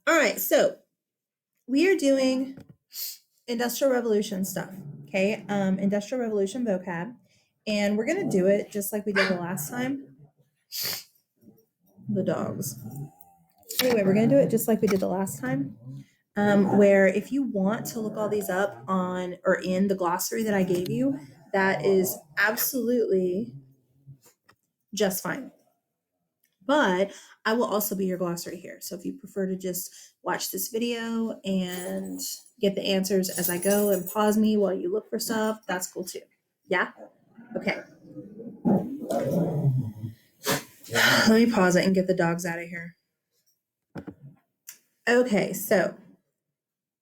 All right, so we are doing Industrial Revolution stuff, okay? Industrial Revolution vocab, and we're gonna do it just like we did the last time. The dogs. Anyway, we're gonna do it just like we did the last time. Where if you want to look all these up on or in the glossary that I gave you, that is absolutely just fine. But I will also be your glossary here. So if you prefer to just watch this video and get the answers as I go and pause me while you look for stuff, that's cool too. Yeah? Okay. Let me pause it and get the dogs out of here. Okay, so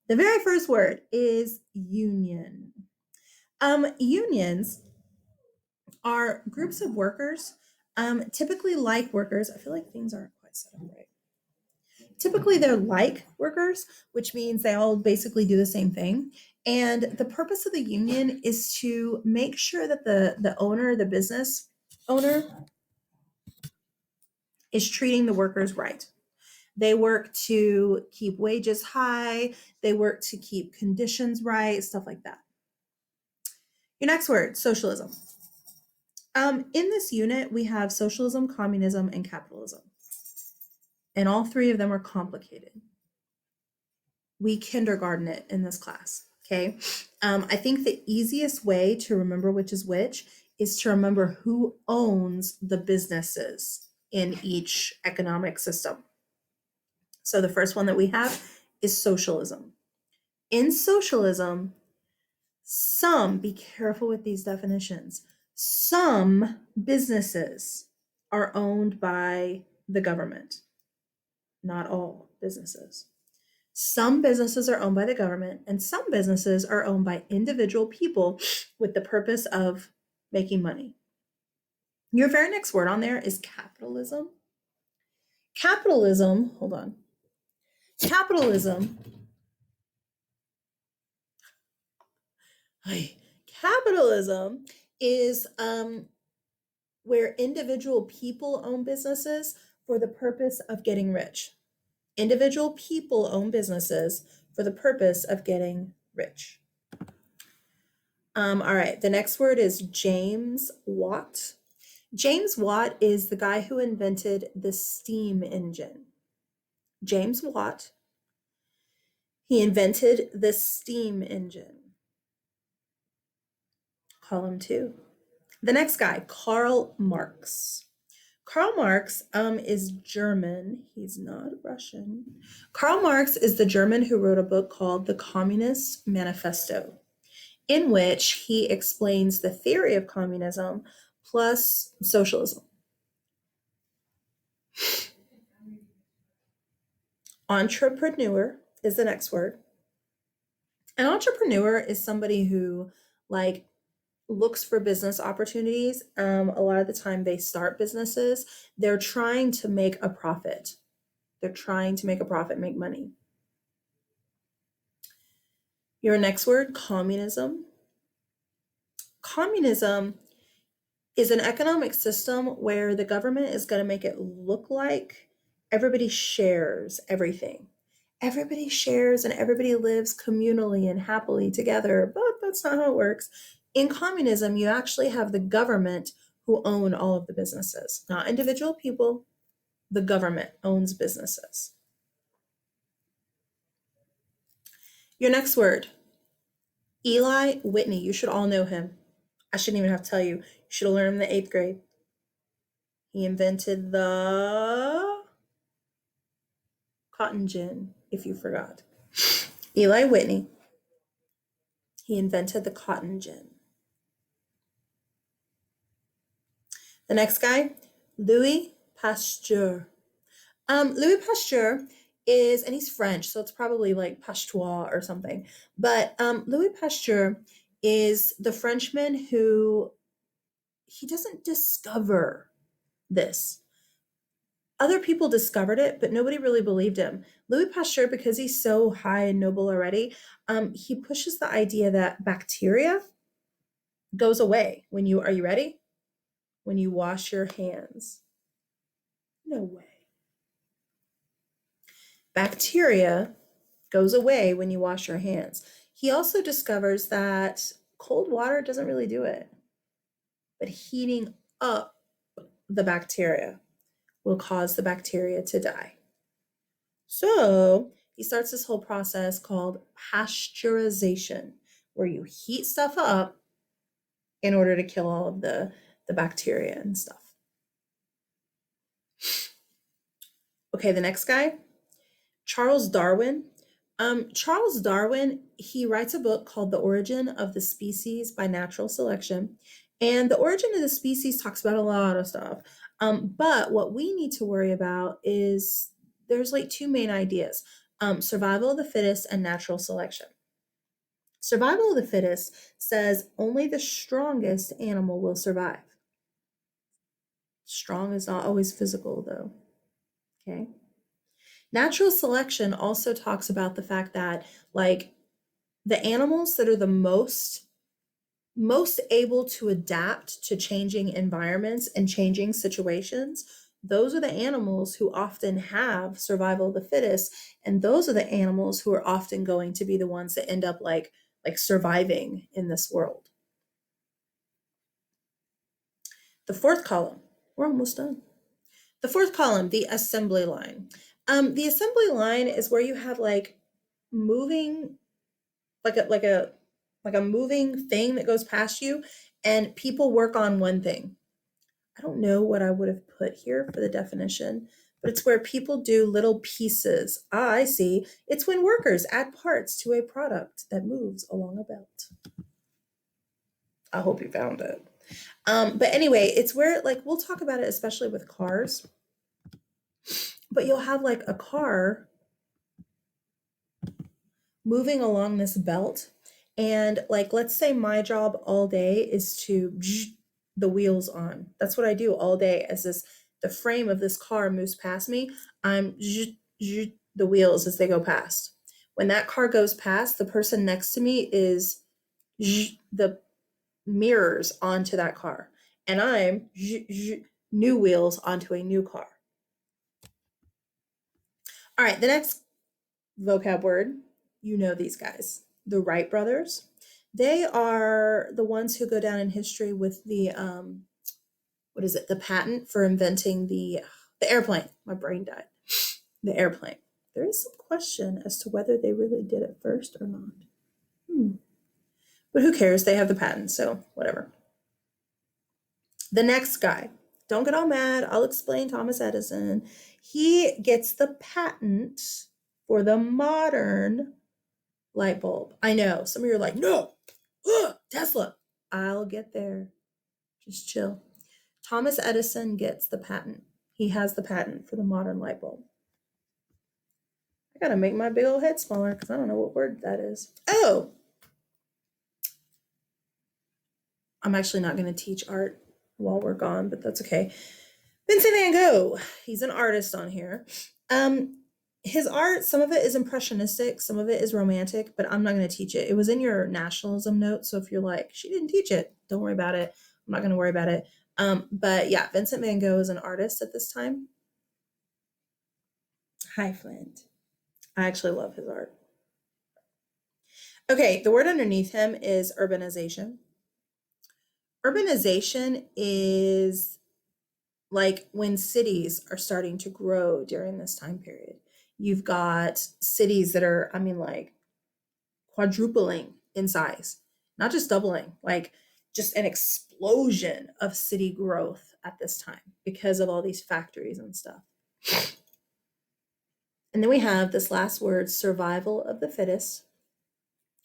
the very first word is union. Unions are groups of workers, typically like workers. I feel like things aren't quite set up right. Typically, they're like workers, which means they all basically do the same thing. And the purpose of the union is to make sure that the owner, the business owner, is treating the workers right. They work to keep wages high, they work to keep conditions right, stuff like that. Your next word, socialism. In this unit, we have socialism, communism, and capitalism. And all three of them are complicated. We kindergarten it in this class, okay? I think the easiest way to remember which is which is to remember who owns the businesses in each economic system. So the first one that we have is socialism. In socialism, be careful with these definitions, some businesses are owned by the government, not all businesses. Some businesses are owned by the government, and some businesses are owned by individual people with the purpose of making money. Your very next word on there is capitalism. Capitalism, hold on. Capitalism is where individual people own businesses for the purpose of getting rich. Individual people own businesses for the purpose of getting rich. All right, the next word is James Watt. James Watt is the guy who invented the steam engine. James Watt, he invented the steam engine. Column 2. The next guy, Karl Marx. Karl Marx is German. He's not Russian. Karl Marx is the German who wrote a book called The Communist Manifesto, in which he explains the theory of communism plus socialism. Entrepreneur is the next word. An entrepreneur is somebody who looks for business opportunities. A lot of the time they start businesses. They're trying to make a profit. Make money. Your next word, communism. Communism is an economic system where the government is going to make it look like everybody shares everything. Everybody shares and everybody lives communally and happily together, but that's not how it works. In communism, you actually have the government who own all of the businesses, not individual people. The government owns businesses. Your next word, Eli Whitney. You should all know him. I shouldn't even have to tell you. You should have learned him in the 8th grade. He invented the cotton gin, if you forgot. Eli Whitney. He invented the cotton gin. The next guy, Louis Pasteur. Louis Pasteur is, and he's French, so it's probably like Pasteuer or something. But Louis Pasteur is the Frenchman who, he doesn't discover this. Other people discovered it, but nobody really believed him. Louis Pasteur, because he's so high and noble already, he pushes the idea that bacteria goes away when you, are you ready? When you wash your hands. No way. Bacteria goes away when you wash your hands. He also discovers that cold water doesn't really do it, but heating up the bacteria will cause the bacteria to die. So he starts this whole process called pasteurization, where you heat stuff up in order to kill all of the bacteria and stuff. Okay, the next guy, Charles Darwin. Charles Darwin, he writes a book called The Origin of the Species by Natural Selection. And the origin of the species talks about a lot of stuff. But what we need to worry about is there's like two main ideas, survival of the fittest and natural selection. Survival of the fittest says only the strongest animal will survive. Strong is not always physical, though. Okay. Natural selection also talks about the fact that, like, the animals that are the most able to adapt to changing environments and changing situations, those are the animals who often have survival of the fittest, and those are the animals who are often going to be the ones that end up like surviving in this world. The fourth column, we're almost done. The fourth column, the assembly line. The assembly line is where you have like moving, like a moving thing that goes past you, and people work on one thing. I don't know what I would have put here for the definition, but it's where people do little pieces. Ah, I see. It's when workers add parts to a product that moves along a belt. I hope you found it. But anyway, it's where, like, we'll talk about it, especially with cars. But you'll have like a car moving along this belt. And like, let's say my job all day is to the wheels on. That's what I do all day as the frame of this car moves past me. I'm the wheels as they go past. When that car goes past, the person next to me is the mirrors onto that car. And I'm new wheels onto a new car. All right, the next vocab word, you know these guys, the Wright brothers. They are the ones who go down in history with the what is it? The patent for inventing the airplane. My brain died. The airplane. There is some question as to whether they really did it first or not. But who cares? They have the patent, so whatever. The next guy. Don't get all mad. I'll explain Thomas Edison. He gets the patent for the modern light bulb. I know. Some of you are like, no, Tesla. I'll get there. Just chill. Thomas Edison gets the patent. He has the patent for the modern light bulb. I gotta make my big old head smaller because I don't know what word that is. Oh! I'm actually not going to teach art while we're gone, but that's okay. Vincent van Gogh. He's an artist on here. His art, some of it is impressionistic, some of it is romantic, but I'm not going to teach it. It was in your nationalism note, so if you're like, she didn't teach it, don't worry about it. I'm not going to worry about it. But yeah, Vincent van Gogh is an artist at this time. Hi, Flint. I actually love his art. Okay, the word underneath him is urbanization. Urbanization is like when cities are starting to grow during this time period. You've got cities that are, I mean, like quadrupling in size, not just doubling, like just an explosion of city growth at this time because of all these factories and stuff. And then we have this last word, survival of the fittest,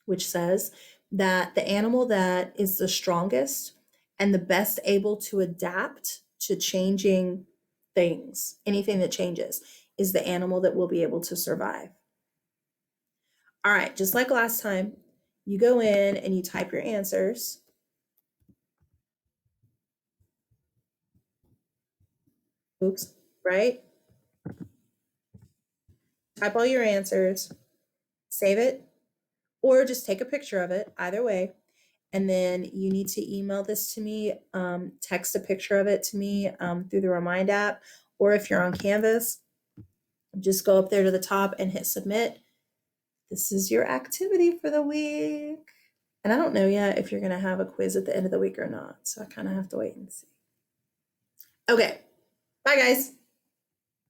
which says that the animal that is the strongest and the best able to adapt to changing things, anything that changes, is the animal that will be able to survive. All right, just like last time, you go in and you type your answers. Oops, right? Type all your answers, save it, or just take a picture of it, either way. And then you need to email this to me, text a picture of it to me through the Remind app, or if you're on Canvas, Just go up there to the top and hit submit. This is your activity for the week. And I don't know yet if you're going to have a quiz at the end of the week or not. So I kind of have to wait and see. Okay. Bye, guys.